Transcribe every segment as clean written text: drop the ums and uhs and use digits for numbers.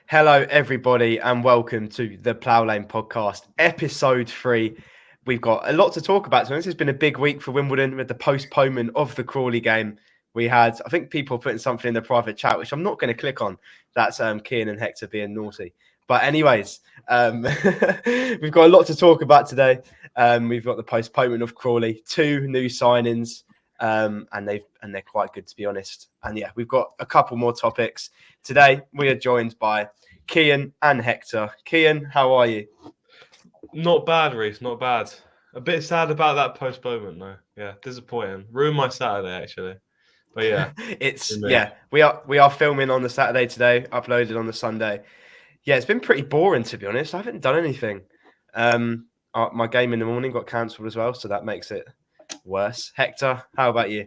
Hello, everybody, and welcome to the Plough podcast, episode 3. We've got a lot to talk about. So this has been a big week for Wimbledon with the postponement of the Crawley game. We had, I think, people putting something in the private chat, which I'm not going to click on. That's Kian and Hector being naughty. But anyways, we've got a lot to talk about today. We've got the postponement of Crawley, 2 new signings, and they're quite good, to be honest. And yeah, we've got a couple more topics. Today, we are joined by Kian and Hector. Kian, how are you? Not bad, Reece. Not bad. A bit sad about that postponement, though. Yeah, disappointing. Ruined my Saturday, actually. But yeah, we are filming on the Saturday today, uploaded on the Sunday. Yeah, it's been pretty boring, to be honest. I haven't done anything. My game in the morning got cancelled as well, so that makes it worse. Hector, how about you?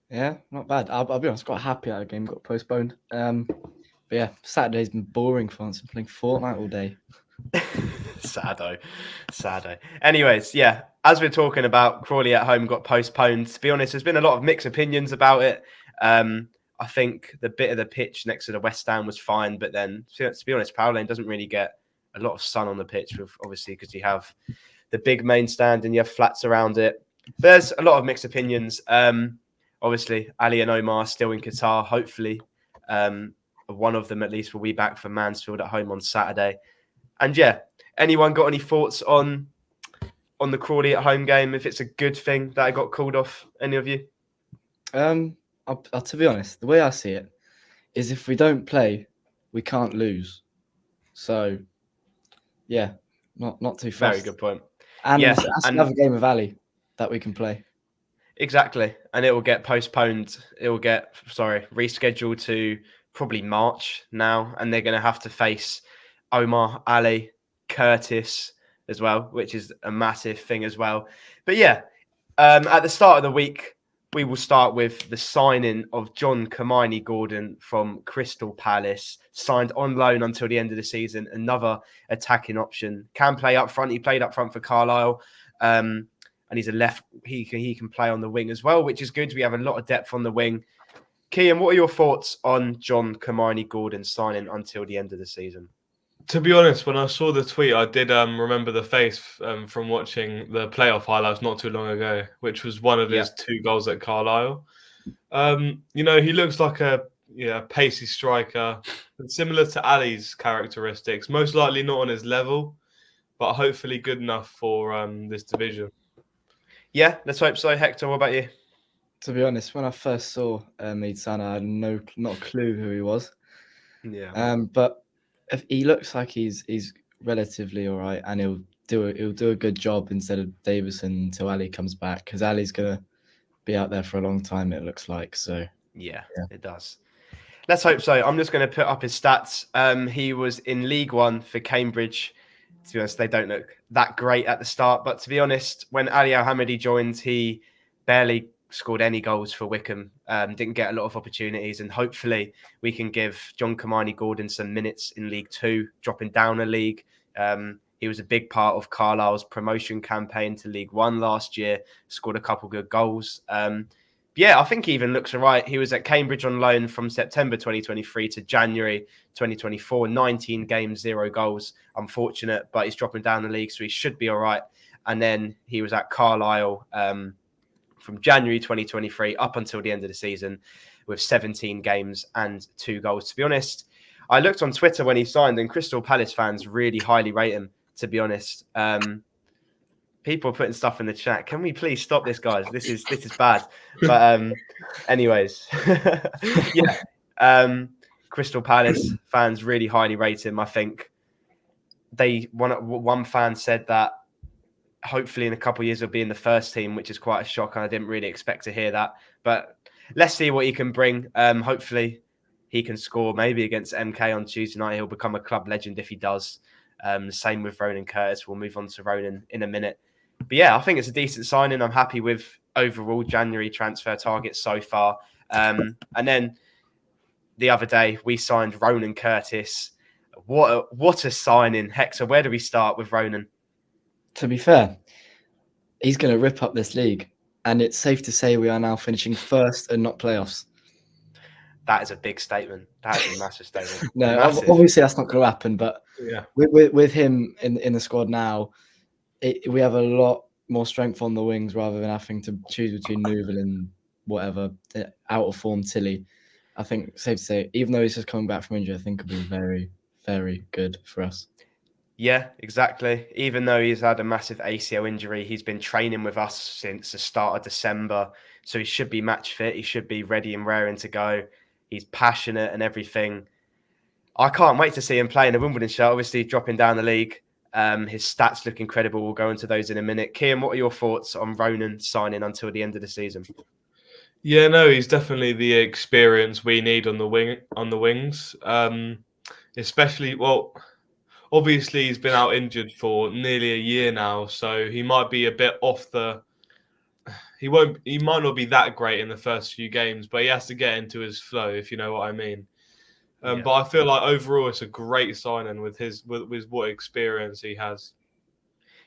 Yeah, not bad. I'll be honest, quite happy that the game got postponed. But yeah, Saturday's been boring for us. I'm playing Fortnite all day. Sado. Anyways, yeah, as we're talking about, Crawley at home got postponed. To be honest, there's been a lot of mixed opinions about it. I think the bit of the pitch next to the West Stand was fine, but then, to be honest, Plough Lane doesn't really get a lot of sun on the pitch, obviously, because you have the big main stand and you have flats around it. But there's a lot of mixed opinions. Obviously, Ali and Omar are still in Qatar. Hopefully, one of them at least will be back for Mansfield at home on Saturday. And yeah, anyone got any thoughts on the Crawley at home game? If it's a good thing that I got called off, any of you? To be honest, the way I see it is if we don't play, we can't lose. So, yeah, not too fast. Very good point. And yeah, that's another game of Ali that we can play. Exactly. And it will get postponed. It will get, rescheduled to probably March now. And they're going to have to face Omar, Ali, Curtis as well, which is a massive thing as well. But yeah, at the start of the week, we will start with the signing of John Gordon from Crystal Palace, signed on loan until the end of the season. Another attacking option. Can play up front. He played up front for Carlisle. And he's a left. He can play on the wing as well, which is good. We have a lot of depth on the wing. Kian, what are your thoughts on John Gordon signing until the end of the season? To be honest, when I saw the tweet, I did remember the face from watching the playoff highlights not too long ago, which was one of his 2 goals at Carlisle. He looks like a pacey striker, similar to Ali's characteristics. Most likely not on his level, but hopefully good enough for this division. Yeah, let's hope so. Hector, what about you? To be honest, when I first saw Meadsana, I had not a clue who he was. Yeah. But if he looks like he's relatively all right, and he'll do a good job instead of Davison until Ali comes back, because Ali's gonna be out there for a long time. It looks like so. Yeah, it does. Let's hope so. I'm just going to put up his stats. He was in League One for Cambridge. To be honest, they don't look that great at the start. But to be honest, when Ali Al-Hamidi joined, he barely scored any goals for Wickham. Didn't get a lot of opportunities. And hopefully we can give John Gordon some minutes in League 2, dropping down a league. He was a big part of Carlisle's promotion campaign to League 1 last year. Scored a couple good goals. I think he even looks all right. He was at Cambridge on loan from September 2023 to January 2024. 19 games, 0 goals. Unfortunate, but he's dropping down the league, so he should be all right. And then he was at Carlisle from January 2023 up until the end of the season with 17 games and 2 goals. To be honest, I looked on Twitter when he signed, and Crystal Palace fans really highly rate him, to be honest. People are putting stuff in the chat. Can we please stop this, guys? This is bad. But anyways, Crystal Palace fans really highly rate him. I think one fan said that hopefully in a couple of years he'll be in the first team, which is quite a shock. And I didn't really expect to hear that. But let's see what he can bring. Hopefully he can score maybe against MK on Tuesday night. He'll become a club legend if he does. Same with Ronan Curtis. We'll move on to Ronan in a minute. But yeah, I think it's a decent signing. I'm happy with overall January transfer targets so far. And then the other day we signed Ronan Curtis. What a signing, Hector. Where do we start with Ronan? To be fair, he's going to rip up this league, and it's safe to say we are now finishing first and not playoffs. That is a big statement. That is a massive statement. No, Massive. obviously that's not going to happen. But Yeah, with him in the squad now, we have a lot more strength on the wings rather than having to choose between Newville and whatever out of form Tilly. I think safe to say, even though he's just coming back from injury, I think it'll be very, very good for us. Yeah, exactly. Even though he's had a massive ACL injury, he's been training with us since the start of December. So he should be match fit. He should be ready and raring to go. He's passionate and everything. I can't wait to see him play in the Wimbledon shirt. Obviously, dropping down the league. His stats look incredible. We'll go into those in a minute. Kian, what are your thoughts on Ronan signing until the end of the season? Yeah, no, he's definitely the experience we need on the wings. Especially, well, obviously he's been out injured for nearly a year now, so he might be a bit off the. He might not be that great in the first few games, but he has to get into his flow, if you know what I mean. Yeah. But I feel like overall it's a great signing with what experience he has.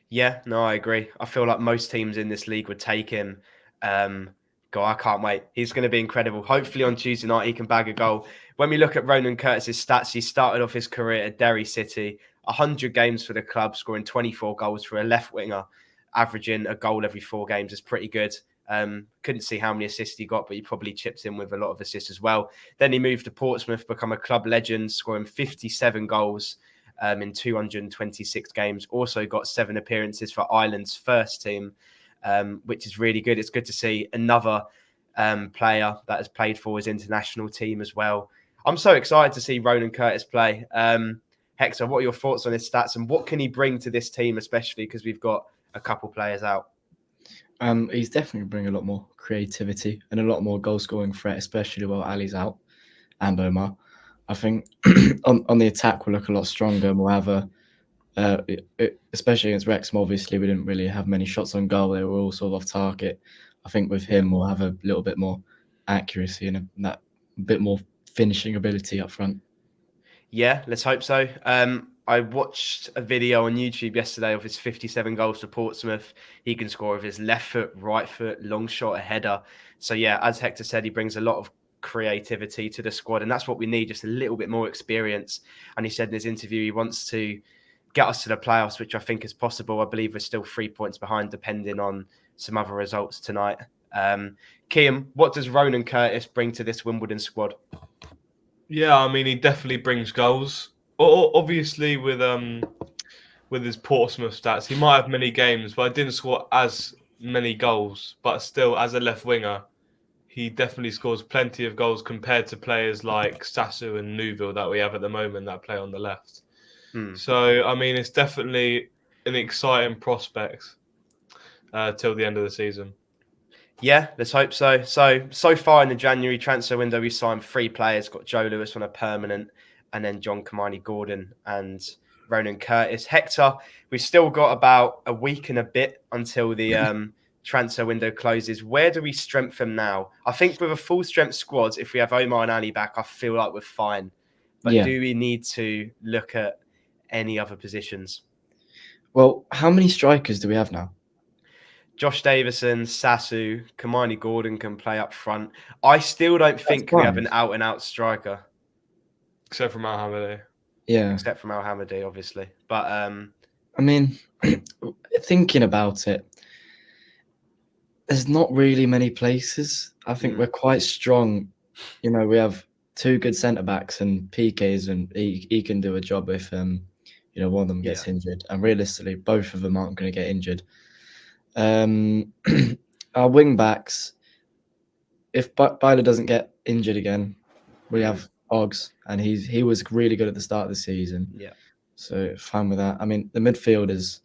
Yeah, no, I agree. I feel like most teams in this league would take him. I can't wait. He's going to be incredible. Hopefully on Tuesday night he can bag a goal. When we look at Ronan Curtis's stats, he started off his career at Derry City, 100 games for the club, scoring 24 goals for a left winger, averaging a goal every 4 games is pretty good. Couldn't see how many assists he got, but he probably chips in with a lot of assists as well. Then he moved to Portsmouth, become a club legend, scoring 57 goals in 226 games. Also got 7 appearances for Ireland's first team, which is really good. It's good to see another player that has played for his international team as well. I'm so excited to see Ronan Curtis play. Hector, what are your thoughts on his stats and what can he bring to this team, especially because we've got a couple players out? He's definitely bringing a lot more creativity and a lot more goal scoring threat, especially while Ali's out and Omar. I think on the attack we'll look a lot stronger and we'll have especially against Wrexham, obviously we didn't really have many shots on goal. They were all sort of off target. I think with him we'll have a little bit more accuracy and that bit more finishing ability up front. Yeah, let's hope so. I watched a video on YouTube yesterday of his 57 goals for Portsmouth. He can score with his left foot, right foot, long shot, a header. So yeah, as Hector said, he brings a lot of creativity to the squad, and that's what we need, just a little bit more experience. And he said in his interview he wants to get us to the playoffs, which I think is possible. I believe we're still 3 points behind, depending on some other results tonight. Kian, what does Ronan Curtis bring to this Wimbledon squad? Yeah, I mean, he definitely brings goals. Obviously, with his Portsmouth stats, he might have many games, but I didn't score as many goals. But still, as a left winger, he definitely scores plenty of goals compared to players like Sasu and Newville that we have at the moment that play on the left. So, I mean, it's definitely an exciting prospect till the end of the season. Yeah, let's hope so. So far in the January transfer window, we signed 3 players. Got Joe Lewis on a permanent, and then John Kamani Gordon and Ronan Curtis. Hector, we've still got about a week and a bit until the transfer window closes. Where do we strengthen now? I think with a full strength squad, if we have Omar and Ali back, I feel like we're fine. But do we need to look at any other positions? Well, how many strikers do we have now? Josh Davison, Sasu, Kamani Gordon can play up front. I still don't think we have an out-and-out striker. Except for Mohamed. Yeah. Except for Mohamed, obviously. But, I mean, thinking about it, there's not really many places. I think we're quite strong. You know, we have 2 good centre-backs and PKs, and he can do a job if, one of them gets injured. And realistically, both of them aren't going to get injured. Our wing backs, if Byler doesn't get injured again, we have Oggs, and he was really good at the start of the season. Yeah. So fine with that. I mean, the midfield is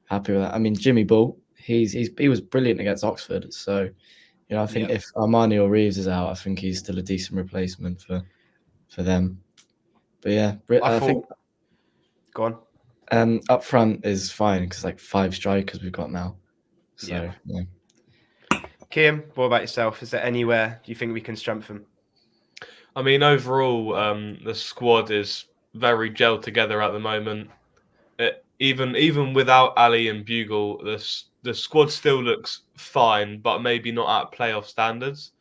happy with that. I mean, Jimmy Bull, he was brilliant against Oxford. So, I think if Armani or Reeves is out, I think he's still a decent replacement for them. But yeah, I think go on. Up front is fine because like 5 strikers we've got now. So yeah. Kian, what about yourself? Is there anywhere you think we can strengthen? I mean, overall, the squad is very gelled together at the moment. Even without Ali and Bugle, the squad still looks fine, but maybe not at playoff standards.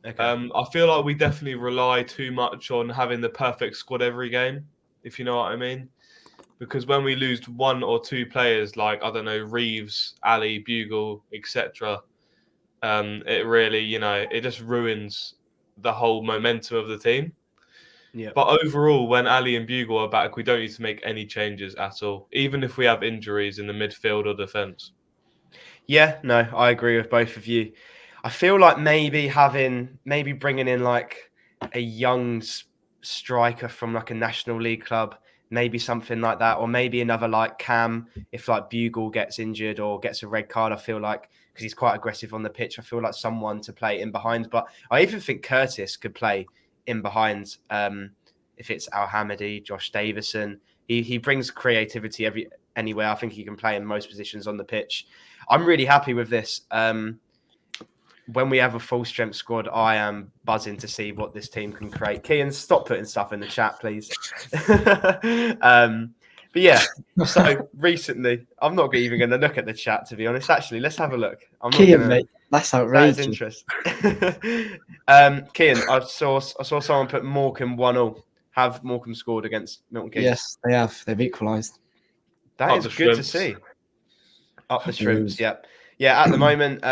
Okay. I feel like we definitely rely too much on having the perfect squad every game, if you know what I mean. Because when we lose one or two players, like, I don't know, Reeves, Ali, Bugle, etc., it really, it just ruins the whole momentum of the team. Yeah. But overall, when Ali and Bugle are back, we don't need to make any changes at all, even if we have injuries in the midfield or defence. Yeah, no, I agree with both of you. I feel like maybe bringing in like a young striker from like a National League club, maybe something like that, or maybe another like Cam if like Bugle gets injured or gets a red card. I feel like because he's quite aggressive on the pitch, I feel like someone to play in behind. But I even think Curtis could play in behind. If it's Al Hamidi, Josh Davison, he brings creativity anywhere. I think he can play in most positions on the pitch. I'm really happy with this. When we have a full strength squad, I am buzzing to see what this team can create. Kian, stop putting stuff in the chat, please. But yeah, so recently, I'm not even going to look at the chat, to be honest. Actually, let's have a look. I'm not going to. Mate, that's That is outrageous. interesting. Kian, I saw someone put Morecambe 1-0. Have Morecambe scored against Milton Keynes? Yes, they have. They've equalised. That Up is the good to Shrimps. see. Up the It Shrimps, is. yep. Yeah, at the moment,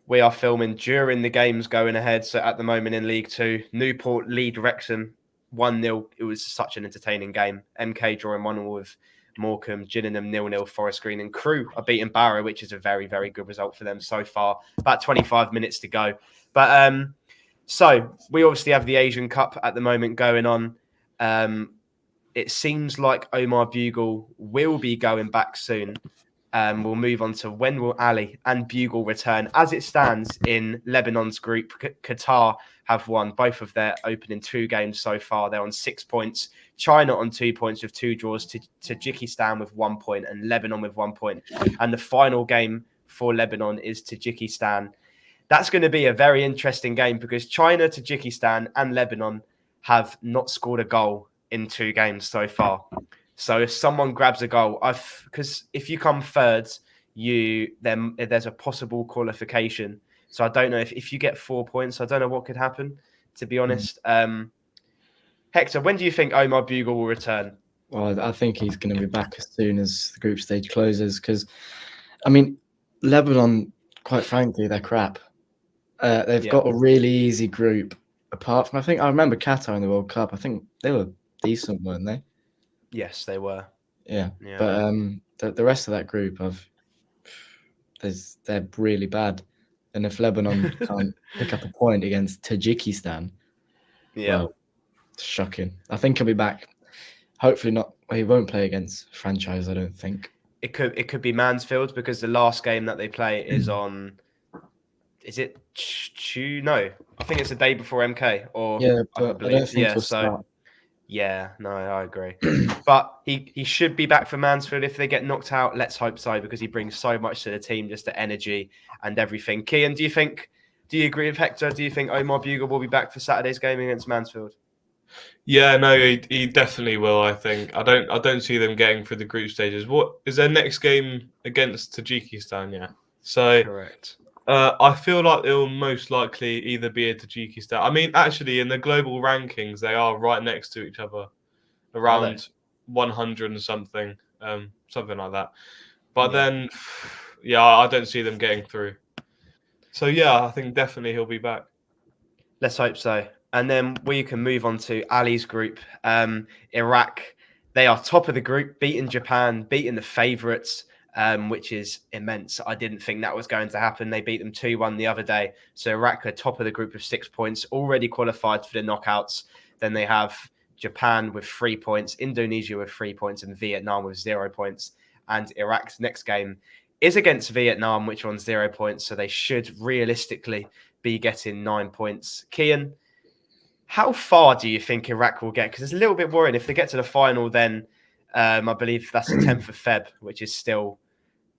we are filming during the games going ahead. So at the moment in League Two, Newport lead Wrexham 1-0. It was such an entertaining game. MK drawing 1-0 with Morecambe, Gillingham 0-0, Forest Green, and Crewe are beating Barrow, which is a very, very good result for them so far. About 25 minutes to go. But so we obviously have the Asian Cup at the moment going on. It seems like Omar Bugle will be going back soon. We'll move on to when will Ali and Bugle return. As it stands in Lebanon's group, Qatar have won both of their opening 2 games so far. They're on 6 points. China on 2 points with 2 draws. Tajikistan with 1 point and Lebanon with 1 point. And the final game for Lebanon is Tajikistan. That's going to be a very interesting game because China, Tajikistan, and Lebanon have not scored a goal in 2 games so far. So if someone grabs a goal, because if you come third, then there's a possible qualification. So I don't know if you get 4 points, I don't know what could happen, to be honest. Hector, when do you think Omar Bugle will return? Well, I think he's going to be back as soon as the group stage closes because, I mean, Lebanon, quite frankly, they're crap. They've got a really easy group. Apart from, I remember Qatar in the World Cup. I think they were decent, weren't they? Yes, they were. Yeah. But the rest of that group they're really bad. And if Lebanon can't pick up a point against Tajikistan, well, shocking. I think he'll be back. Hopefully not. He won't play against franchise, I don't think. It could be Mansfield because the last game that they play is on. Is it No, I think it's the day before MK. Or yeah, but I don't think he'll so. start. Yeah, no, I agree. But he should be back for Mansfield if they get knocked out. Let's hope so, because he brings so much to the team, just the energy and everything. Kian, do you agree with Hector? Do you think Omar Bugle will be back for Saturday's game against Mansfield? Yeah, no, he definitely will. I think I don't see them getting through the group stages. What is their next game against Tajikistan? Yeah, so correct. I feel like it'll most likely either be a Tajikistan. I mean, actually, in the global rankings, they are right next to each other, around 100 and something, something like that. But then, yeah, I don't see them getting through. So yeah, I think definitely he'll be back. Let's hope so. And then we can move on to Ali's group. Iraq, they are top of the group, beating Japan, beating the favourites. Which is immense. I didn't think that was going to happen. They beat them 2-1 the other day. So Iraq are top of the group with 6 points, already qualified for the knockouts. Then they have Japan with 3 points, Indonesia with 3 points, and Vietnam with 0 points. And Iraq's next game is against Vietnam, which are on 0 points. So they should realistically be getting 9 points. Kian, how far do you think Iraq will get? Because it's a little bit worrying. If they get to the final, then I believe that's the 10th of Feb, which is still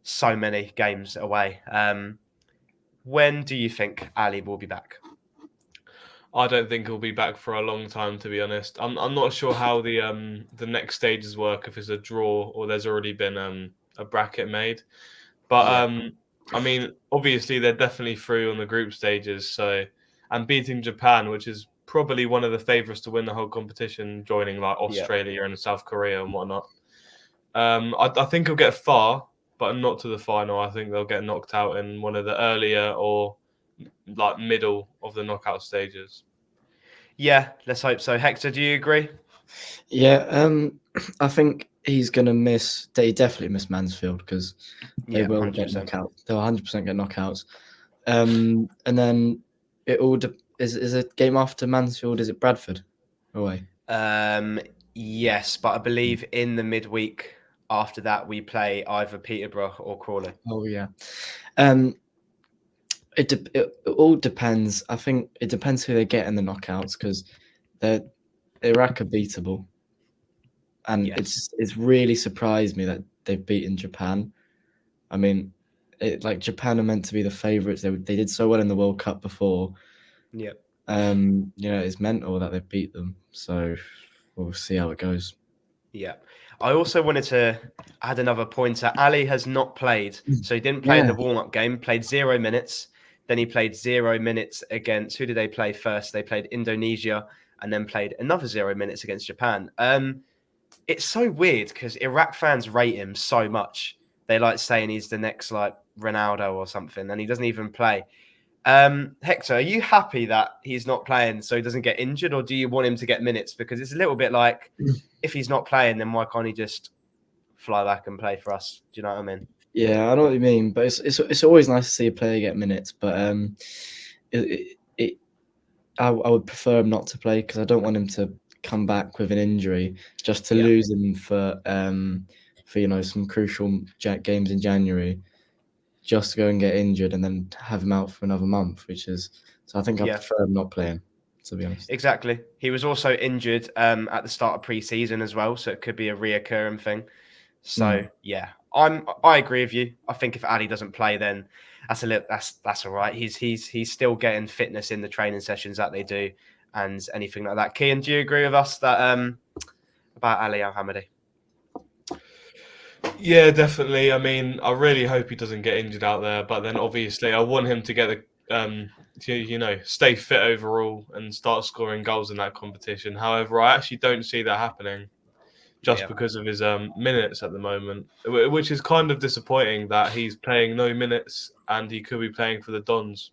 so many games away. When do you think Ali will be back? I don't think he'll be back for a long time, to be honest. I'm not sure how the next stages work, if it's a draw or there's already been a bracket made. But I mean, obviously they're definitely through on the group stages. So, and beating Japan, which is probably one of the favourites to win the whole competition, joining like Australia and South Korea and whatnot. I think he'll get far, but not to the final. I think they'll get knocked out in one of the earlier or like middle of the knockout stages. Yeah, let's hope so. Hector, do you agree? Yeah, I think he's gonna miss. They definitely miss Mansfield because they will 100%. get knockouts. They'll 100% get knockouts. And then it all is a game after Mansfield. Is it Bradford away? Yes, but I believe in the midweek after that we play either Peterborough or Crawley. Oh yeah. It all depends. I think it depends who they get in the knockouts because Iraq are beatable, and it's really surprised me that they've beaten Japan. I mean, Japan are meant to be the favourites. They did so well in the World Cup before. Yep. It's mental that they beat them. So we'll see how it goes. Yeah. I also wanted to add another pointer. Ali has not played, so he didn't play in the warm-up game. Played 0 minutes. Then he played 0 minutes against, who did they play first? They played Indonesia and then played another 0 minutes against Japan. It's so weird because Iraq fans rate him so much. They like saying he's the next like Ronaldo or something, and he doesn't even play. Hector, are you happy that he's not playing so he doesn't get injured, or do you want him to get minutes? Because it's a little bit like, if he's not playing, then why can't he just fly back and play for us? Do you know what I mean? Yeah, I know what you mean, but it's always nice to see a player get minutes. But I would prefer him not to play because I don't want him to come back with an injury just to lose him for some crucial games in January, just to go and get injured and then have him out for another month. So I think I prefer him not playing, to be honest. Exactly. He was also injured at the start of pre-season as well, so it could be a reoccurring thing. So I agree with you. I think if Ali doesn't play, then that's all right. He's still getting fitness in the training sessions that they do and anything like that. Kian, do you agree with us that about Ali Al-Hamadi? Yeah, definitely. I mean, I really hope he doesn't get injured out there, but then obviously I want him to get stay fit overall and start scoring goals in that competition. However, I actually don't see that happening. Just because of his minutes at the moment, which is kind of disappointing that he's playing no minutes and he could be playing for the Dons.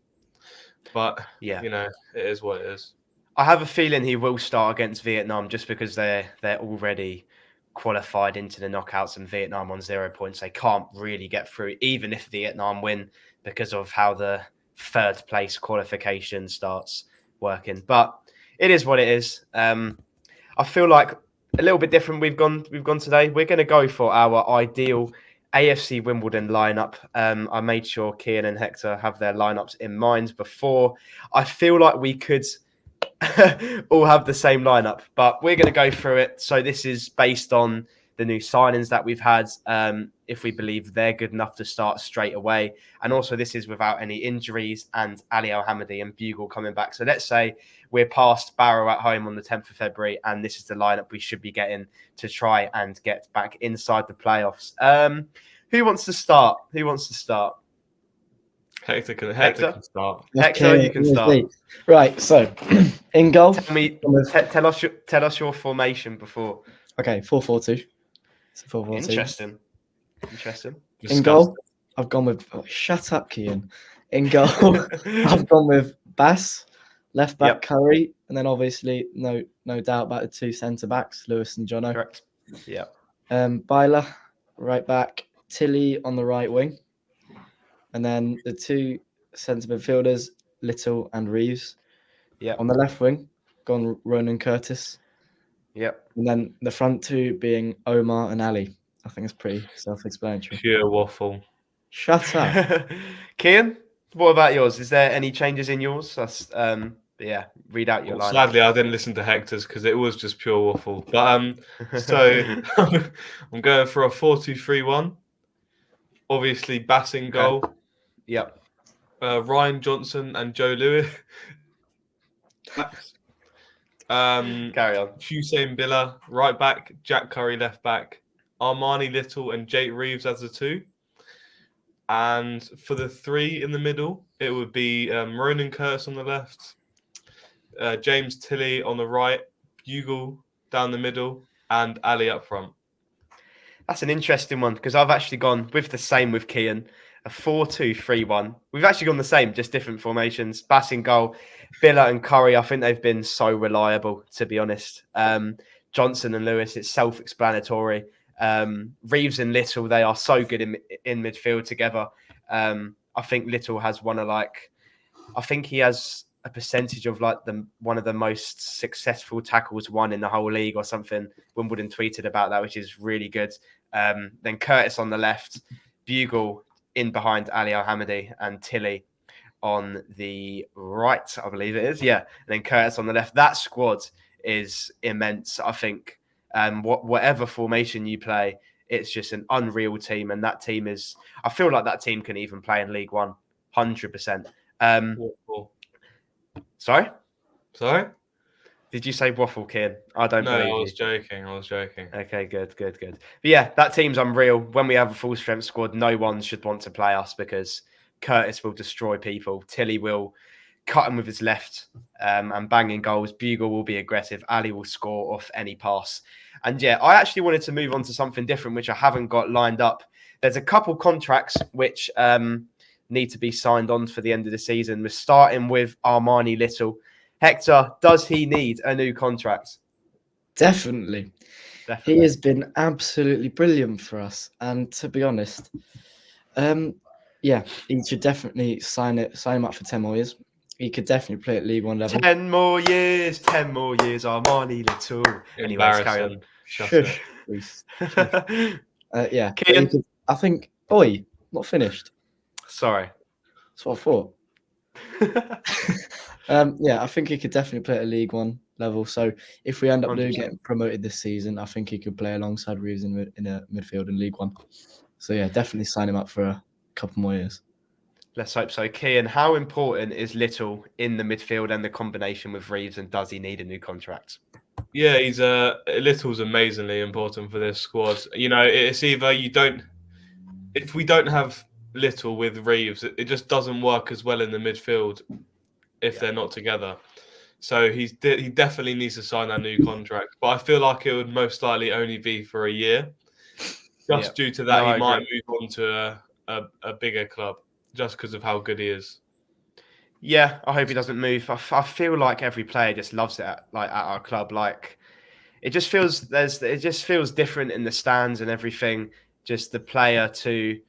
But, it is what it is. I have a feeling he will start against Vietnam just because they're already qualified into the knockouts and Vietnam on 0 points. They can't really get through, even if Vietnam win, because of how the third place qualification starts working. But it is what it is. I feel like a little bit different we've gone today. We're going to go for our ideal AFC Wimbledon lineup. I made sure Kian and Hector have their lineups in mind before. I feel like we could all have the same lineup, but we're going to go through it. So this is based on the new signings that we've had, if we believe they're good enough to start straight away. And also this is without any injuries and Ali Al-Hamadi and Bugle coming back. So let's say we're past Barrow at home on the 10th of February, and this is the lineup we should be getting to try and get back inside the playoffs. Who wants to start? Hector can start. Hector, you can start. Right, so in goal. Tell us your formation before. Okay, 4-4-2. So 4-4-2. Interesting. In goal, I've gone with shut up, Kian. In goal, I've gone with Bass, left back Curry, and then obviously no doubt about the two centre backs, Lewis and Jono. Correct. Yeah. Byler, right back, Tilly on the right wing, and then the two centre midfielders, Little and Reeves. Yeah. On the left wing, gone Ronan Curtis. Yep. And then the front two being Omar and Ali. I think it's pretty self-explanatory. Pure waffle. Shut up. Kian, what about yours? Is there any changes in yours? Read out your line. Sadly, I didn't listen to Hector's because it was just pure waffle. But so I'm going for a 4-2-3-1. Obviously, Bass in goal. Yep. Ryan Johnson and Joe Lewis. Carry on. Hussein Billa, right back. Jack Curry, left back. Armani Little and Jake Reeves as the two. And for the three in the middle, it would be Ronan Curtis on the left, James Tilley on the right, Bugle down the middle, and Ali up front. That's an interesting one because I've actually gone with the same with Kian, a 4-2-3-1. We've actually gone the same, just different formations. Bass in goal, Villa and Curry. I think they've been so reliable, to be honest. Johnson and Lewis, it's self-explanatory. Reeves and Little, they are so good in midfield together. I think Little has I think he has a percentage of one of the most successful tackles won in the whole league or something. Wimbledon tweeted about that, which is really good. Then Curtis on the left, Bugle in behind Ali Al-Hamidi, and Tilley on the right, I believe it is. Yeah, and then Curtis on the left. That squad is immense, I think. Whatever formation you play, it's just an unreal team. And that team I feel like that team can even play in League One, 100%. Sorry? Did you say waffle, Kian? I don't believe you. No, I was joking. Okay, good. But yeah, that team's unreal. When we have a full strength squad, no one should want to play us because Curtis will destroy people. Tilley will cut him with his left and banging goals. Bugle will be aggressive. Ali will score off any pass. And yeah, I actually wanted to move on to something different, which I haven't got lined up. There's a couple contracts which need to be signed on for the end of the season. We're starting with Armani Little. Hector, does he need a new contract? Definitely. He has been absolutely brilliant for us. And to be honest, he should definitely sign him up for 10 more years. He could definitely play at League One level. 10 more years, Armani Little. Anyways, carry on. Shush. Yeah. Kian. I think, not finished. Sorry. That's what I thought. I think he could definitely play at a League One level. So if we end up getting promoted this season, I think he could play alongside Reeves in a midfield in League One. So yeah, definitely sign him up for a couple more years. Let's hope so. Kian, how important is Little in the midfield and the combination with Reeves, and does he need a new contract? Yeah, Little's amazingly important for this squad. It's either if we don't have Little with Reeves, it just doesn't work as well in the midfield if they're not together. So he definitely needs to sign that new contract. But I feel like it would most likely only be for a year. Just due to that, he might move on to a bigger club just because of how good he is. Yeah, I hope he doesn't move. I feel like every player just loves it at our club. Like it just feels different in the stands and everything. Just the player to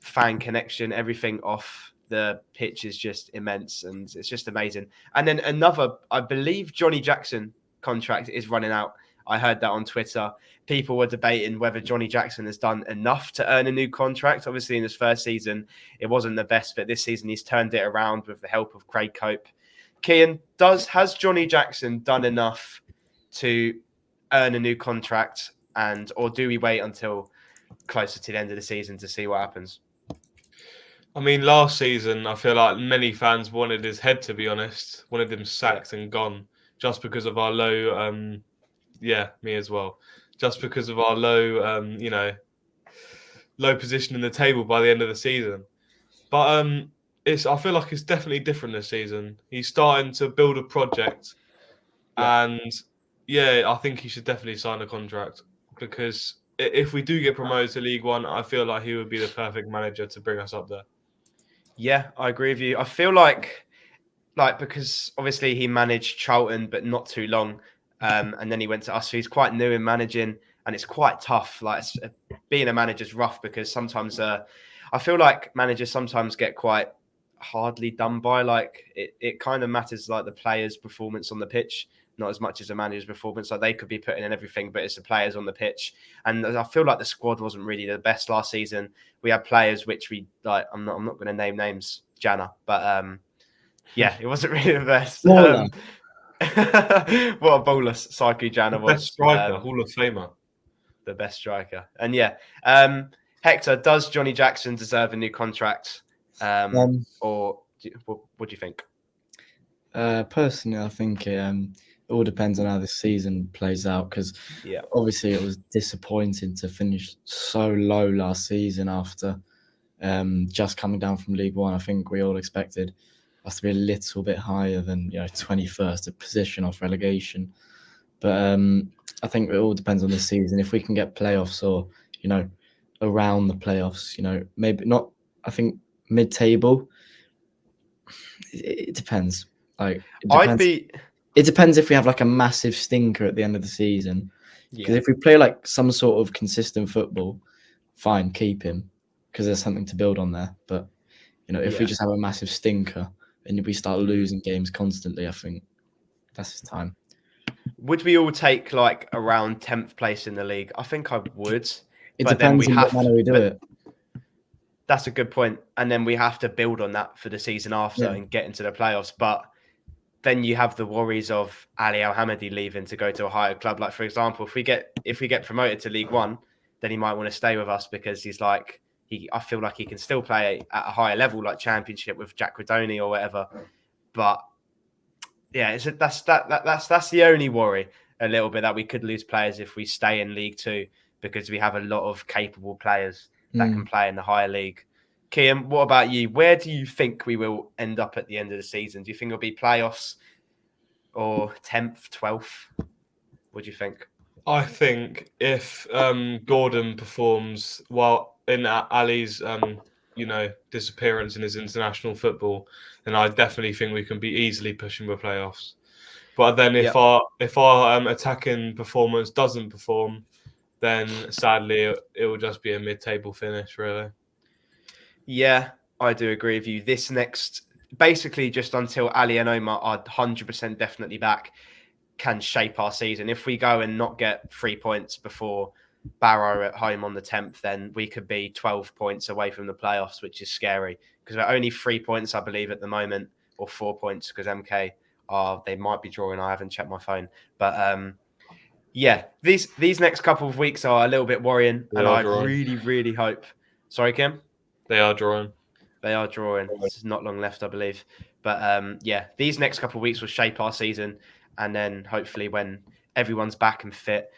fan connection, everything off the pitch is just immense, and it's just amazing. And then another, I believe Johnny Jackson contract is running out. I heard that on Twitter. People were debating whether Johnny Jackson has done enough to earn a new contract. Obviously, in his first season, it wasn't the best, but this season he's turned it around with the help of Craig Cope. Kian, has Johnny Jackson done enough to earn a new contract, or do we wait until closer to the end of the season to see what happens? I mean, last season, I feel like many fans wanted his head, to be honest, wanted him sacked and gone just because of our low, me as well, just because of our low, low position in the table by the end of the season. But I feel like it's definitely different this season. He's starting to build a project, and I think he should definitely sign a contract because if we do get promoted to League One, I feel like he would be the perfect manager to bring us up there. Yeah, I agree with you. I feel like because obviously he managed Charlton, but not too long, and then he went to us. So he's quite new in managing, and it's quite tough. Like being a manager is rough because sometimes I feel like managers sometimes get quite hardly done by. Like it kind of matters like the players' performance on the pitch, not as much as a manager's performance. Like they could be putting in everything, but it's the players on the pitch. And I feel like the squad wasn't really the best last season. We had players which we like. I'm not going to name names, Jana, but it wasn't really the best. What a bolus Saiku Jana was. Best striker, Hall of Famer. The best striker. And Hector, does Johnny Jackson deserve a new contract? Or what do you think? Personally, I think it all depends on how the season plays out because obviously it was disappointing to finish so low last season after just coming down from League One. I think we all expected us to be a little bit higher than 21st, a position off relegation. But I think it all depends on the season. If we can get playoffs or around the playoffs, maybe not. I think mid-table. It depends. Like it depends if we have like a massive stinker at the end of the season. Because if we play like some sort of consistent football, fine, keep him because there's something to build on there. But if we just have a massive stinker and we start losing games constantly, I think that's his time. Would we all take like around 10th place in the league? I think I would. It depends on what manner we do it. That's a good point. And then we have to build on that for the season after and get into the playoffs. But then you have the worries of Ali Al-Hamadi leaving to go to a higher club. Like, for example, if we get promoted to League One, then he might want to stay with us because he's like, I feel like he can still play at a higher level, like Championship with Jack Redoni or whatever. But yeah, that's the only worry a little bit, that we could lose players if we stay in League Two, because we have a lot of capable players that can play in the higher league. Kian, what about you? Where do you think we will end up at the end of the season? Do you think it'll be playoffs or 10th, 12th? What do you think? I think if Gordon performs well in Ali's disappearance in his international football, then I definitely think we can be easily pushing for playoffs. But then if our attacking performance doesn't perform, then sadly it will just be a mid-table finish, really. Yeah, I do agree with you. This next, basically just until Ali and Omar are 100% definitely back, can shape our season. If we go and not get 3 points before Barrow at home on the 10th, then we could be 12 points away from the playoffs, which is scary because we're only 3 points, I believe, at the moment, or 4 points because MK they might be drawing. I haven't checked my phone, but yeah, these next couple of weeks are a little bit worrying, and I really, really hope. Sorry, Kim. They are drawing. They are drawing. There's not long left, I believe. But yeah, these next couple of weeks will shape our season. And then hopefully when everyone's back and fit,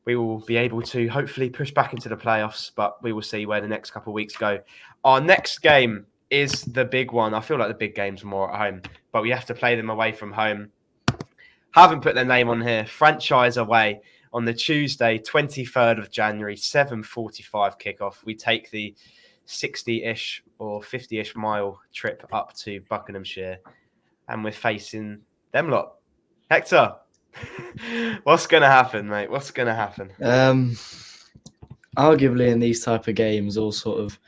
we will be able to hopefully push back into the playoffs. But we will see where the next couple of weeks go. Our next game is the big one. I feel like the big games are more at home, but we have to play them away from home. Haven't put their name on here. Franchise away on the Tuesday, 23rd of January, 7:45 kickoff. We take the 60-ish or 50-ish mile trip up to Buckinghamshire, and we're facing them lot. Hector, what's going to happen, mate? What's going to happen? Arguably in these type of games, all sort of,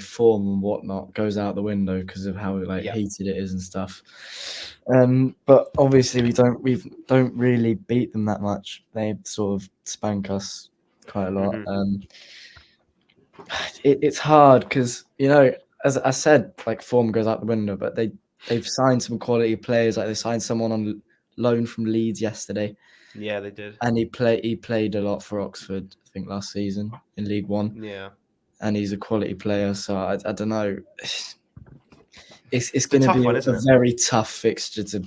form and whatnot goes out the window because of how heated it is and stuff. But obviously we don't really beat them that much. They sort of spank us quite a lot. It's hard because, as I said, like form goes out the window, but they've signed some quality players. Like they signed someone on loan from Leeds yesterday. Yeah, they did. And he played a lot for Oxford, I think, last season in League One. Yeah. And he's a quality player, so I don't know. It's going to be a very tough fixture to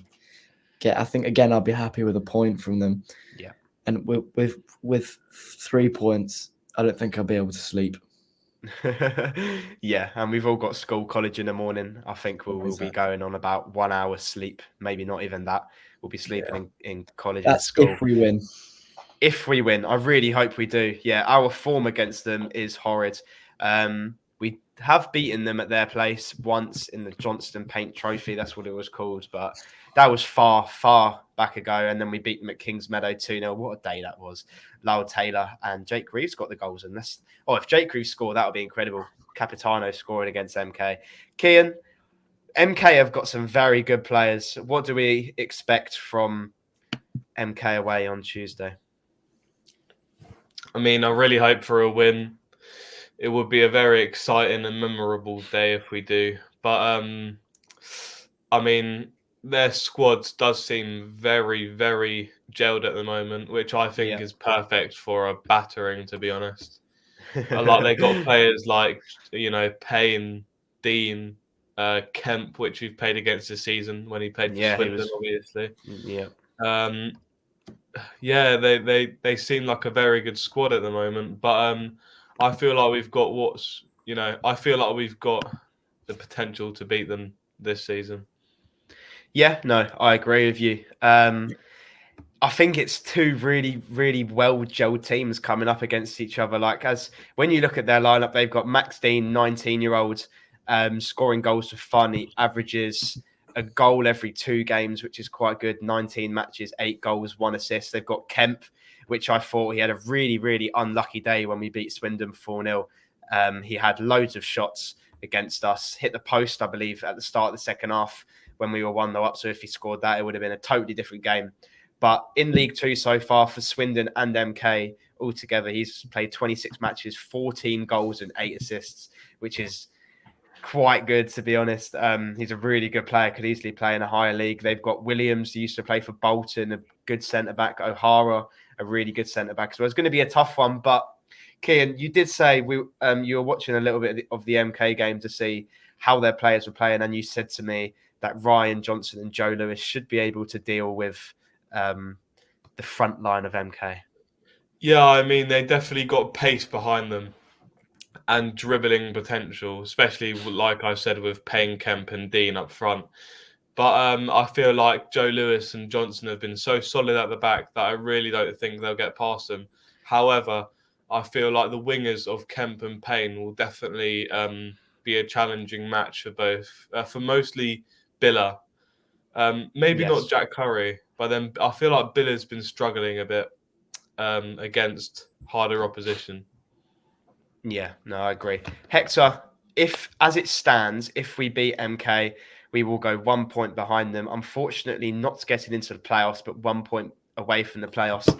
get. I think again I'll be happy with a point from them. Yeah. And with 3 points, I don't think I'll be able to sleep. Yeah, and we've all got school, college in the morning. I think we'll be going on about 1 hour sleep, maybe not even that. We'll be sleeping in college and school. If we win. If we win, I really hope we do. Yeah, our form against them is horrid. We have beaten them at their place once in the Johnston Paint Trophy. That's what it was called. But that was far, far back ago. And then we beat them at Kings Meadow 2-0. What a day that was. Lowell Taylor and Jake Reeves got the goals. And if Jake Reeves scored, that would be incredible. Capitano scoring against MK. Kian, MK have got some very good players. What do we expect from MK away on Tuesday? I mean, I really hope for a win. It would be a very exciting and memorable day if we do. But, I mean, their squad does seem very, very gelled at the moment, which I think is perfect for a battering, to be honest. They got players like, Payne, Dean, Kemp, which we've played against this season when he played for Swindon, obviously. Yeah. They seem like a very good squad at the moment, but I feel like we've got I feel like we've got the potential to beat them this season. Yeah, no, I agree with you. I think it's two really, really well-gelled teams coming up against each other. Like, as when you look at their lineup, they've got Max Dean, 19-year-old, scoring goals for fun. He averages a goal every 2 games, which is quite good. 19 matches, 8 goals, 1 assist. They've got Kemp, which I thought he had a really, really unlucky day when we beat Swindon 4-0. He had loads of shots against us, hit the post, I believe, at the start of the second half when we were 1-0 up. So if he scored that, it would have been a totally different game. But in League Two so far for Swindon and MK altogether, he's played 26 matches, 14 goals and 8 assists, which is quite good, to be honest. He's a really good player, could easily play in a higher league. They've got Williams, who used to play for Bolton, a good centre-back. O'Hara, a really good centre-back. So it's going to be a tough one. But Kian, you did say you were watching a little bit of the MK game to see how their players were playing, and you said to me that Ryan Johnson and Joe Lewis should be able to deal with the front line of MK. Yeah, I mean, they definitely got pace behind them and dribbling potential, especially like I said with Payne, Kemp and Dean up front. But I feel like Joe Lewis and Johnson have been so solid at the back that I really don't think they'll get past them. However, I feel like the wingers of Kemp and Payne will definitely be a challenging match for both, for mostly Billa. Maybe not Jack Curry, but then I feel like Billa's been struggling a bit against harder opposition. Yeah, no, I agree. Hector, if as it stands, if we beat MK, we will go 1 point behind them. Unfortunately, not getting into the playoffs, but 1 point away from the playoffs.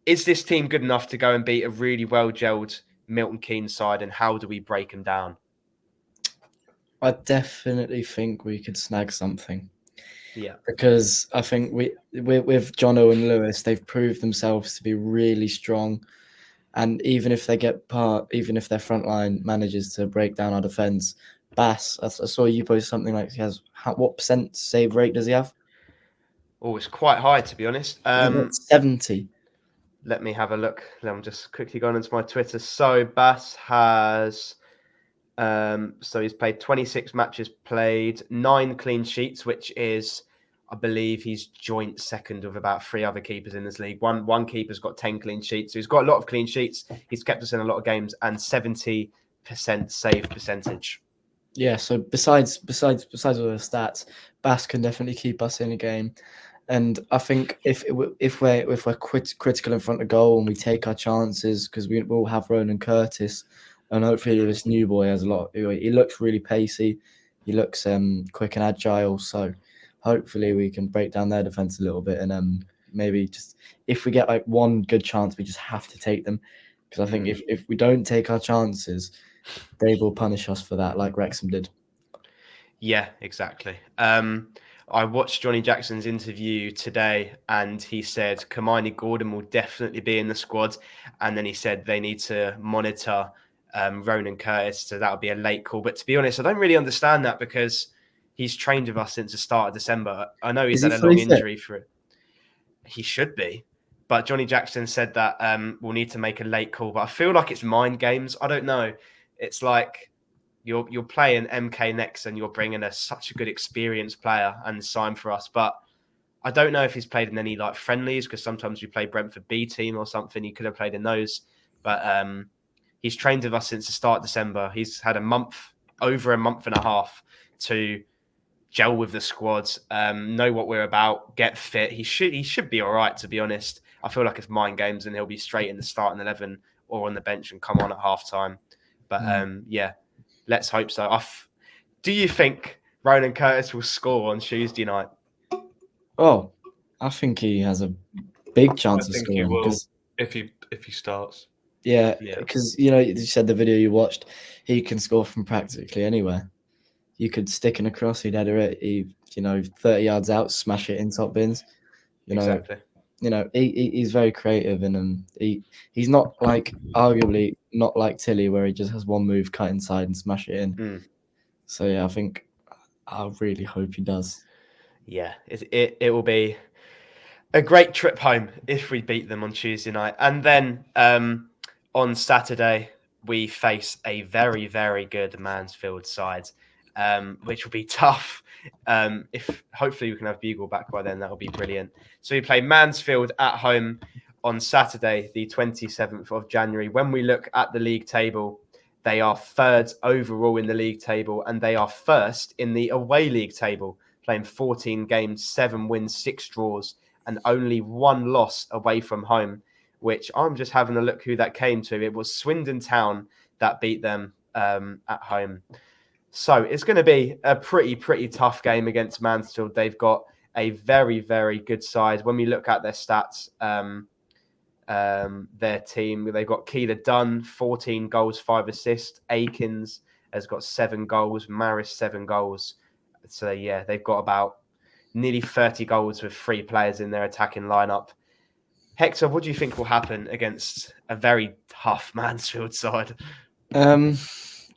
Is this team good enough to go and beat a really well-gelled Milton Keynes side, and how do we break them down? I definitely think we could snag something. Yeah, because I think we with Jono and Lewis, they've proved themselves to be really strong. And even if their front line manages to break down our defense, Bass, I saw you post something like he has what % save rate does he have? Oh, it's quite high, to be honest. 70. Let me have a look. I'm just quickly going into my Twitter. So Bass has, so he's played 26 matches played, 9 clean sheets, which is, I believe he's joint second with about 3 other keepers in this league. One keeper's got 10 clean sheets. So he's got a lot of clean sheets. He's kept us in a lot of games, and 70% save percentage. Yeah, so besides all the stats, Bass can definitely keep us in a game. And I think if we're critical in front of goal and we take our chances, because we will have Ronan Curtis, and hopefully this new boy has a lot. He looks really pacey, he looks quick and agile. So hopefully we can break down their defense a little bit, and maybe just if we get like one good chance, we just have to take them, because I think if we don't take our chances, they will punish us for that, like Wrexham did. Yeah, exactly. I watched Johnny Jackson's interview today, and he said Kamani Gordon will definitely be in the squad. And then he said they need to monitor Ronan Curtis, so that'll be a late call. But to be honest, I don't really understand that, because he's trained with us since the start of December. I know he's had a long injury for it. He should be. But Johnny Jackson said that we'll need to make a late call. But I feel like it's mind games. I don't know. It's like you're playing MK next, and you're bringing such a good experienced player and sign for us. But I don't know if he's played in any like friendlies, because sometimes we play Brentford B team or something. He could have played in those. But he's trained with us since the start of December. He's had over a month and a half to gel with the squad, know what we're about, get fit. He should be all right, to be honest. I feel like it's mind games, and he'll be straight in the starting 11 or on the bench and come on at halftime. But yeah, let's hope so. Do you think Ronan Curtis will score on Tuesday night? Oh, I think he has a big chance of scoring. He will if he starts. Yeah, because you said the video you watched, he can score from practically anywhere. You could stick in a cross, he'd header it. 30 yards out, smash it in top bins. Exactly. He's very creative, and he's not arguably not like Tilly, where he just has one move, cut inside and smash it in. So yeah, I really hope he does. Yeah, it will be a great trip home if we beat them on Tuesday night. And then on Saturday, we face a very, very good Mansfield side. which will be tough. If hopefully we can have Bugle back by then, that'll be brilliant. So we play Mansfield at home on Saturday, the 27th of January. When we look at the league table, they are third overall in the league table, and they are first in the away league table, playing 14 games, 7 wins, 6 draws, and only 1 loss away from home, which I'm just having a look who that came to. It was Swindon Town that beat them at home. So it's going to be a pretty tough game against Mansfield. They've got a very, very good side. When we look at their stats, their team, they've got Keeler Dunn, 14 goals, 5 assists. Akins has got 7 goals. Maris, 7 goals. So, yeah, they've got about nearly 30 goals with 3 players in their attacking lineup. Hector, what do you think will happen against a very tough Mansfield side?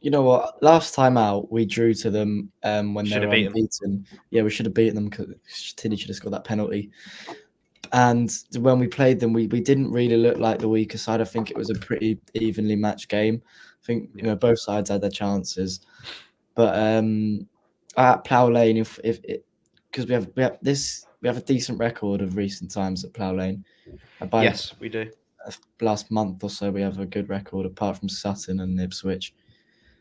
You know what? Last time out, we drew to them when they were unbeaten. Yeah, we should have beaten them because Tilly should have scored that penalty. And when we played them, we didn't really look like the weaker side. I think it was a pretty evenly matched game. I think both sides had their chances, but at Plough Lane, if because we have a decent record of recent times at Plough Lane. Yes, we do. Last month or so, we have a good record apart from Sutton and Ipswich.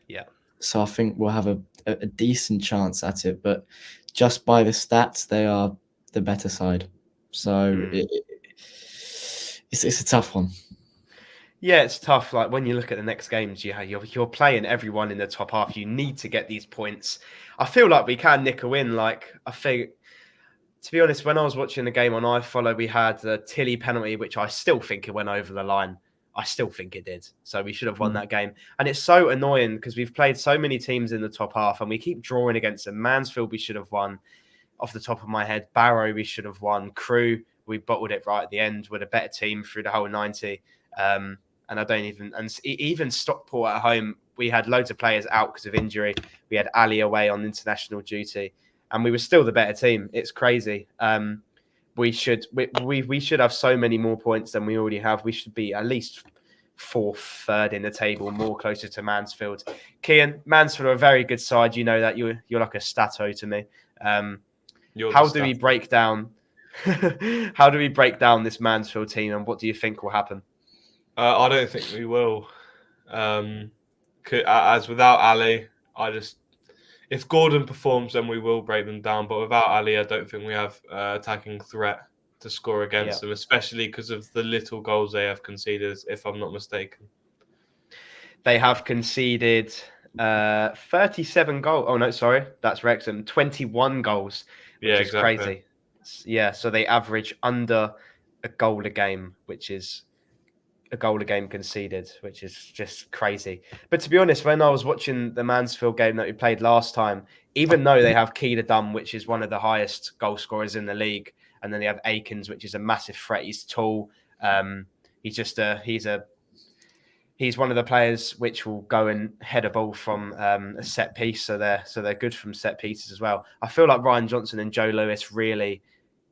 Yeah. So I think we'll have a decent chance at it, but just by the stats, they are the better side. So it's a tough one. Yeah, it's tough. Like when you look at the next games, you're playing everyone in the top half. You need to get these points. I feel like we can nick a win. Like I think, to be honest, when I was watching the game on iFollow, we had the Tilly penalty, which I still think it went over the line. I still think it did. So we should have won that game. And it's so annoying because we've played so many teams in the top half and we keep drawing against them. Mansfield, we should have won. Off the top of my head, Barrow, we should have won. Crewe, we bottled it right at the end with a better team through the whole 90. And I don't even Stockport at home, we had loads of players out because of injury. We had Ali away on international duty, and we were still the better team. It's crazy. We should have so many more points than we already have. We should be at least 4th, 3rd in the table, more closer to Mansfield. Kian, Mansfield are a very good side. You know that you're like a stato to me. How do we break down this Mansfield team, and what do you think will happen? I don't think we will. As without Ali, if Gordon performs, then we will break them down. But without Ali, I don't think we have attacking threat to score against them, especially because of the little goals they have conceded, if I'm not mistaken. They have conceded 37 goals. Oh, no, sorry. That's Wrexham. 21 goals, which is exactly crazy. Yeah, so they average under a goal a game, which is a goal a game conceded, which is just crazy. But to be honest, when I was watching the Mansfield game that we played last time, even though they have Keeler Dunn, which is one of the highest goal scorers in the league, and then they have Akins, which is a massive threat. He's tall. He's one of the players which will go and head a ball from a set piece. So they're good from set pieces as well. I feel like Ryan Johnson and Joe Lewis really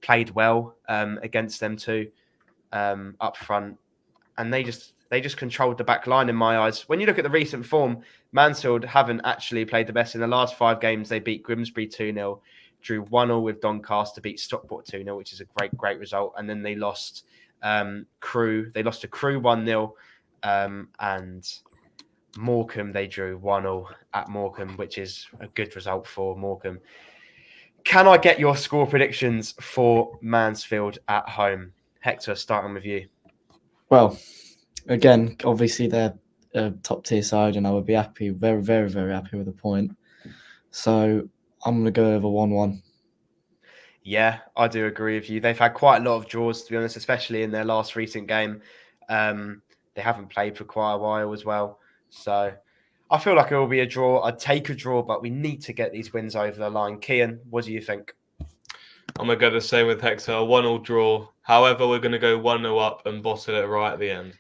played well against them too up front. And they just controlled the back line in my eyes. When you look at the recent form, Mansfield haven't actually played the best. In the last 5 games, they beat Grimsby 2-0, drew 1-1 with Doncaster, beat Stockport 2-0, which is a great result. And then they lost Crewe. They lost to Crewe 1-0, and Morecambe, they drew 1-0 at Morecambe, which is a good result for Morecambe. Can I get your score predictions for Mansfield at home? Hector, starting with you. Well, again, obviously they're a top tier side, and I would be happy, very, very, very happy with a point. So I'm going to go over 1-1. Yeah, I do agree with you. They've had quite a lot of draws, to be honest, especially in their last recent game. They haven't played for quite a while as well. So I feel like it will be a draw. I'd take a draw, but we need to get these wins over the line. Kian, what do you think? I'm going to go the same with Hector, 1-1 draw. However, we're going to go 1-0 up and bottle it right at the end.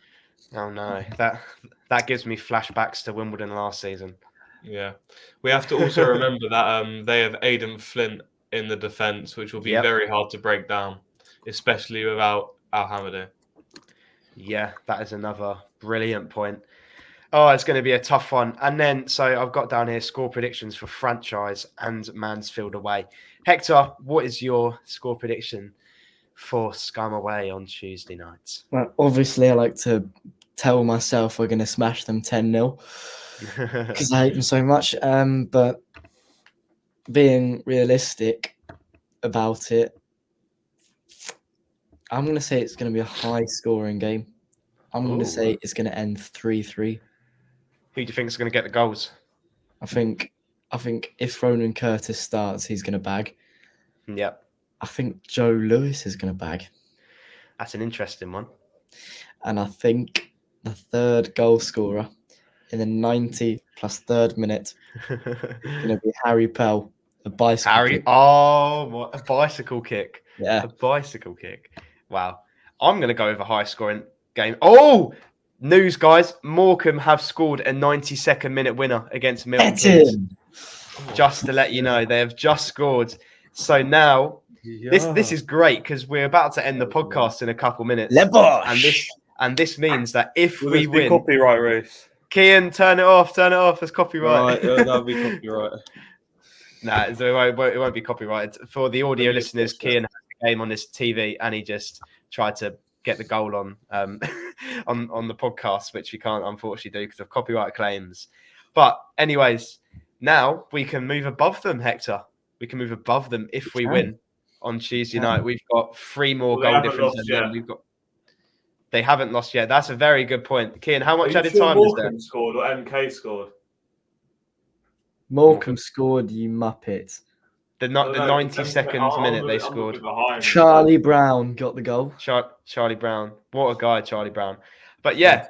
Oh, no. That gives me flashbacks to Wimbledon last season. Yeah. We have to also remember that they have Aidan Flint in the defence, which will be very hard to break down, especially without Al-Hamadi. Yeah, that is another brilliant point. Oh, it's going to be a tough one. And then, so I've got down here score predictions for Franchise and Mansfield away. Hector, what is your score prediction for Scum away on Tuesday night? Well, obviously, I like to tell myself we're going to smash them 10-0 because I hate them so much. But being realistic about it, I'm going to say it's going to be a high-scoring game. I'm going to say it's going to end 3-3. Who do you think is going to get the goals? I think if Ronan Curtis starts, he's going to bag. Yep. I think Joe Lewis is going to bag. That's an interesting one. And I think the third goal scorer in the 90 plus third minute is going to be Harry Pell, a bicycle kick. What a bicycle kick. Yeah. A bicycle kick. Wow. I'm going to go with a high scoring game. Oh, news, guys. Morecambe have scored a 92nd minute winner against Milton Keynes. Just to let you know, they have just scored. So now, this is great because we're about to end the podcast in a couple minutes. And this means that if we win... copyright, Ruth. Kian, turn it off. It's copyright. Right, that'll be copyright. Nah, it won't be copyrighted. For the audio listeners, Kian has a game on his TV and he just tried to get the goal on the podcast, which we can't unfortunately do because of copyright claims. But anyways, now we can move above them, Hector. We can move above them if we win on Tuesday night. We've got 3 more goal difference than them. They haven't lost yet. That's a very good point. Kian, how much added time is there? Morecambe scored or MK scored? Morecambe scored, you muppet. The 92nd minute they scored. Charlie Brown got the goal. Charlie Brown. What a guy, Charlie Brown. But yeah,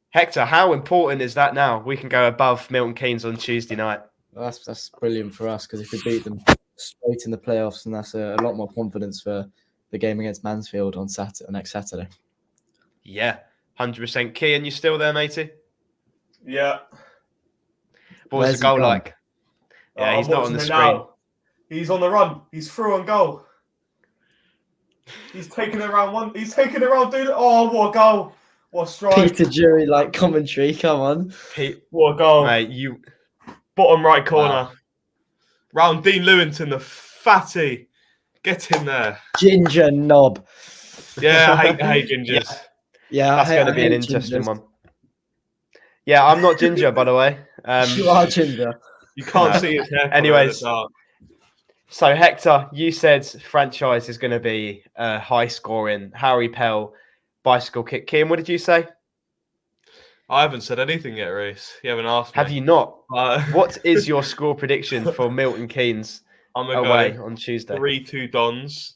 Hector, how important is that now? We can go above Milton Keynes on Tuesday night. That's brilliant for us because if we beat them straight in the playoffs, and that's a lot more confidence for the game against Mansfield on next Saturday. Yeah, 100%. Kian, you still there, matey? Yeah. What's the goal like? Yeah, he's not on the screen. Now. He's on the run. He's through on goal. He's taking it around dude. Oh, what a goal. What a strike. Peter Jury like commentary. Come on. What a goal. Mate, you... Bottom right corner. Wow. Round Dean Lewington, the fatty. Get in there. Ginger knob. Yeah, I hate gingers. Yeah, that's going to be an interesting one. Yeah, I'm not ginger, by the way. You are ginger. You can't see his hair. Anyways, so Hector, you said Franchise is going to be high scoring. Harry Pell, bicycle kick. Kian, what did you say? I haven't said anything yet, Reese. You haven't asked me. Have you not? What is your score prediction for Milton Keynes away on Tuesday? 3-2 Dons.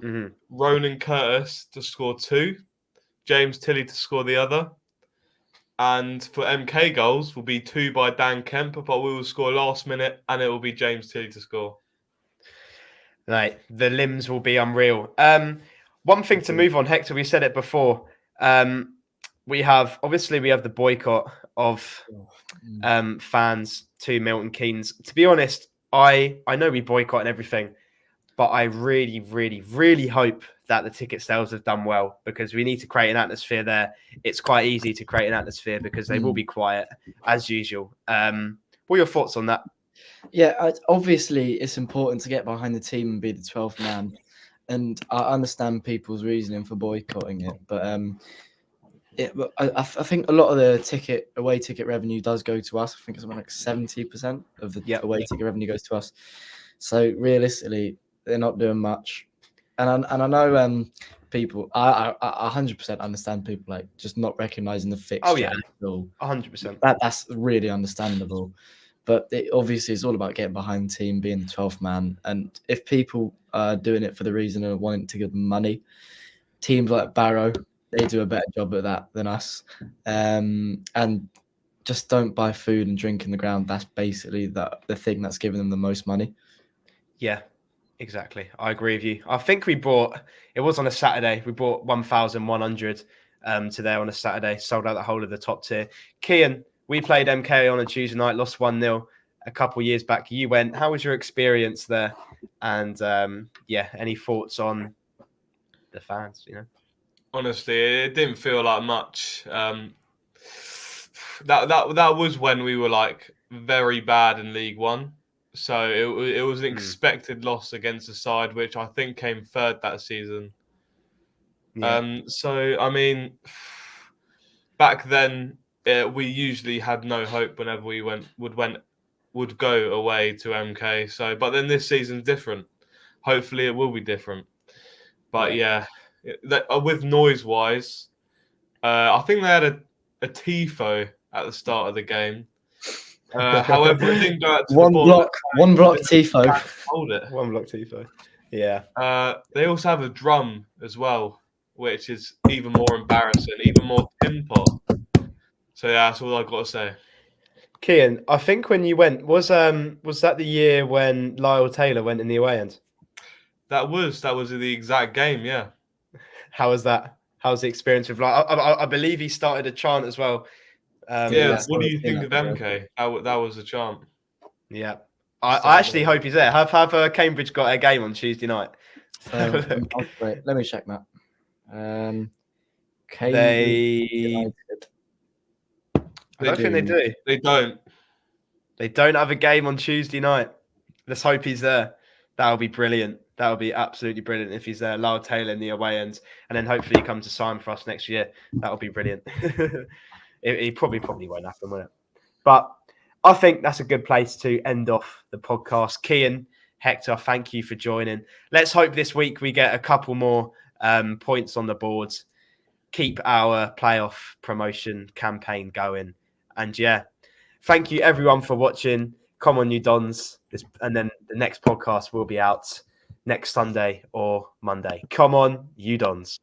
Mm-hmm. Ronan Curtis to score 2. James Tilley to score the other. And for MK goals will be 2 by Dan Kemp, but we will score last minute and it will be James Tilley to score. Right. The limbs will be unreal. One thing to move on, Hector, we said it before. We have the boycott of fans to Milton Keynes. To be honest, I know we boycott and everything, but I really, really, really hope that the ticket sales have done well because we need to create an atmosphere there. It's quite easy to create an atmosphere because they will be quiet as usual. What are your thoughts on that? Yeah, obviously it's important to get behind the team and be the 12th man. And I understand people's reasoning for boycotting it, but I think a lot of the away ticket revenue does go to us. I think it's about like 70% of the away ticket revenue goes to us. So realistically, they're not doing much. And I know people. I 100% understand people like just not recognizing the fixture. Oh yeah, 100%. That's really understandable. But obviously, it's all about getting behind the team, being the 12th man. And if people are doing it for the reason of wanting to give them money, teams like Barrow, they do a better job at that than us. And just don't buy food and drink in the ground. That's basically the thing that's giving them the most money. Yeah, exactly. I agree with you. I think it was on a Saturday. We bought 1,100 to there on a Saturday, sold out the whole of the top tier. Kian, we played MK on a Tuesday night, lost 1-0 a couple of years back. You went. How was your experience there? And any thoughts on the fans, Honestly, it didn't feel like much. that was when we were like very bad in League One. So it was an expected loss against a side which I think came third that season. Yeah. So I mean, back then we usually had no hope whenever we would go away to MK. So, but then this season's different. Hopefully, it will be different. But with noise wise, I think they had a tifo at the start of the game. However, it didn't go out to one the block tifo. Hold it. One block tifo. Yeah. They also have a drum as well, which is even more embarrassing, even more tin pot. So yeah, that's all I've got to say. Kian, I think when you went, was that the year when Lyle Taylor went in the away end? That was the exact game, yeah. How was that? How was the experience with Lyle? I believe he started a chant as well. What do you think of MK? That was a chant. Yeah. I actually hope he's there. Have Cambridge got a game on Tuesday night? Wait, let me check that. They I don't think they do. They don't. They don't have a game on Tuesday night. Let's hope he's there. That'll be brilliant. That'll be absolutely brilliant if he's there. Lyle Taylor in the away end, and then hopefully he comes to sign for us next year. That'll be brilliant. It probably won't happen, will it? But I think that's a good place to end off the podcast. Kian, Hector, thank you for joining. Let's hope this week we get a couple more points on the boards. Keep our playoff promotion campaign going. And yeah, thank you everyone for watching. Come on, you Dons. And then the next podcast will be out next Sunday or Monday. Come on, you Dons.